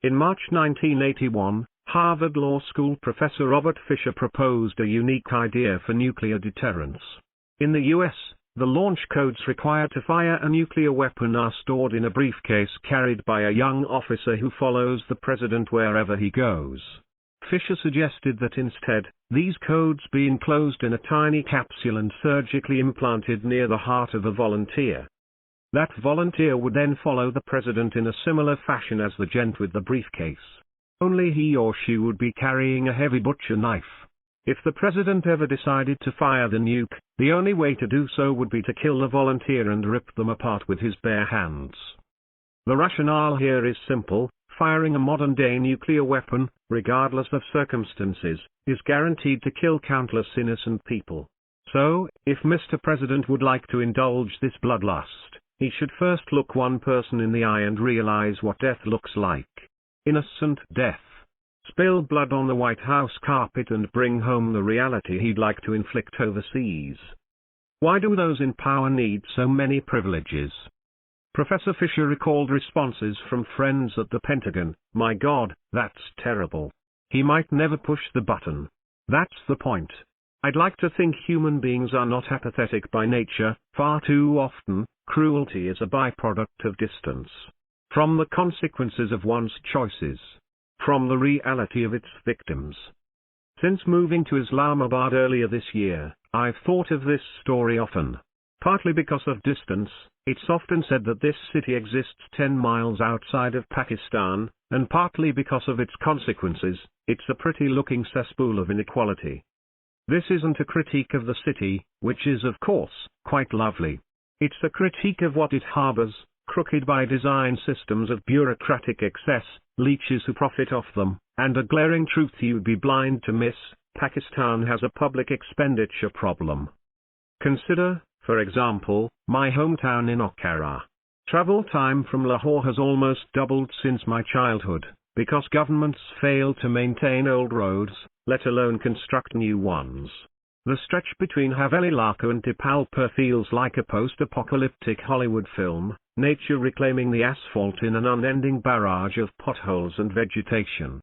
In March 1981, Harvard Law School professor Robert Fisher proposed a unique idea for nuclear deterrence. In the U.S., the launch codes required to fire a nuclear weapon are stored in a briefcase carried by a young officer who follows the president wherever he goes. Fisher suggested that instead, these codes be enclosed in a tiny capsule and surgically implanted near the heart of a volunteer. That volunteer would then follow the president in a similar fashion as the gent with the briefcase. Only he or she would be carrying a heavy butcher knife. If the president ever decided to fire the nuke, the only way to do so would be to kill the volunteer and rip them apart with his bare hands. The rationale here is simple: firing a modern-day nuclear weapon, regardless of circumstances, is guaranteed to kill countless innocent people. So, if Mr. President would like to indulge this bloodlust, he should first look one person in the eye and realize what death looks like. Innocent death. Spill blood on the White House carpet and bring home the reality he'd like to inflict overseas. Why do those in power need so many privileges? Professor Fisher recalled responses from friends at the Pentagon: "My God, that's terrible. He might never push the button." That's the point. I'd like to think human beings are not apathetic by nature. Far too often, cruelty is a byproduct of distance from the consequences of one's choices, from the reality of its victims. Since moving to Islamabad earlier this year, I've thought of this story often. Partly because of distance, it's often said that this city exists 10 miles outside of Pakistan, and partly because of its consequences, it's a pretty-looking cesspool of inequality. This isn't a critique of the city, which is of course, quite lovely. It's a critique of what it harbors: crooked by design systems of bureaucratic excess, leeches who profit off them, and a glaring truth you'd be blind to miss: Pakistan has a public expenditure problem. Consider, for example, my hometown in Okara. Travel time from Lahore has almost doubled since my childhood, because governments fail to maintain old roads, let alone construct new ones. The stretch between Haveli Laka and Dipalpur feels like a post-apocalyptic Hollywood film, nature reclaiming the asphalt in an unending barrage of potholes and vegetation.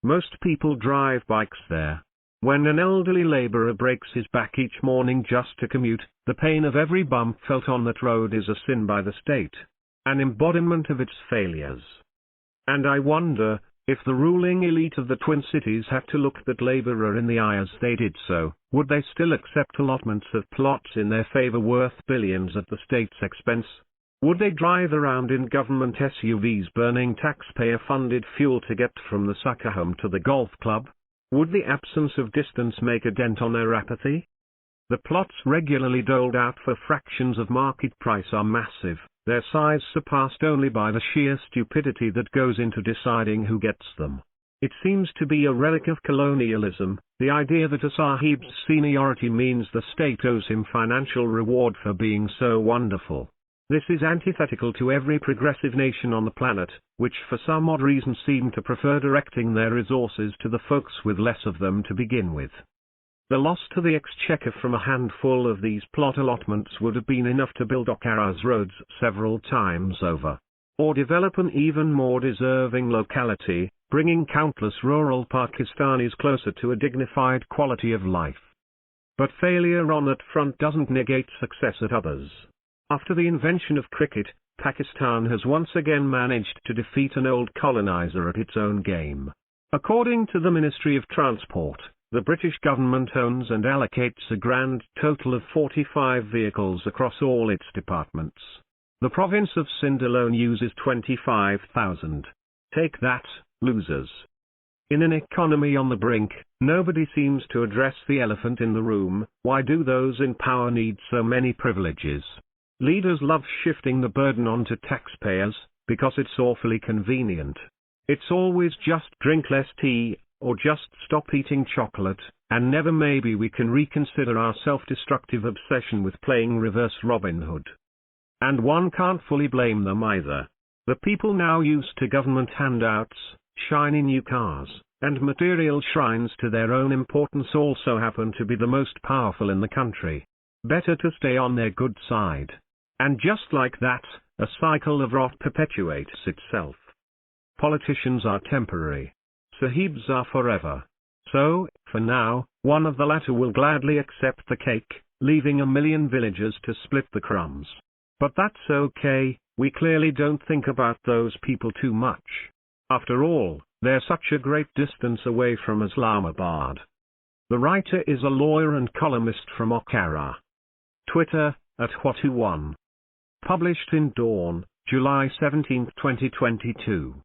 Most people drive bikes there. When an elderly laborer breaks his back each morning just to commute, the pain of every bump felt on that road is a sin by the state, an embodiment of its failures. And I wonder, if the ruling elite of the Twin Cities had to look that laborer in the eye as they did so, would they still accept allotments of plots in their favor worth billions at the state's expense? Would they drive around in government SUVs burning taxpayer-funded fuel to get from the soccer home to the golf club? Would the absence of distance make a dent on their apathy? The plots regularly doled out for fractions of market price are massive, their size surpassed only by the sheer stupidity that goes into deciding who gets them. It seems to be a relic of colonialism, the idea that a sahib's seniority means the state owes him financial reward for being so wonderful. This is antithetical to every progressive nation on the planet, which for some odd reason seem to prefer directing their resources to the folks with less of them to begin with. The loss to the exchequer from a handful of these plot allotments would have been enough to build Okara's roads several times over, or develop an even more deserving locality, bringing countless rural Pakistanis closer to a dignified quality of life. But failure on that front doesn't negate success at others. After the invention of cricket, Pakistan has once again managed to defeat an old colonizer at its own game. According to the Ministry of Transport, the British government owns and allocates a grand total of 45 vehicles across all its departments. The province of Sindh alone uses 25,000. Take that, losers. In an economy on the brink, nobody seems to address the elephant in the room: why do those in power need so many privileges? Leaders love shifting the burden onto taxpayers, because it's awfully convenient. It's always just drink less tea, or just stop eating chocolate, and never maybe we can reconsider our self-destructive obsession with playing reverse Robin Hood. And one can't fully blame them either. The people now used to government handouts, shiny new cars, and material shrines to their own importance also happen to be the most powerful in the country. Better to stay on their good side. And just like that, a cycle of rot perpetuates itself. Politicians are temporary. Sahibs are forever. So, for now, one of the latter will gladly accept the cake, leaving 1 million villagers to split the crumbs. But that's okay, we clearly don't think about those people too much. After all, they're such a great distance away from Islamabad. The writer is a lawyer and columnist from Okara. Twitter, @Whatu1. Published in Dawn, July 17, 2022.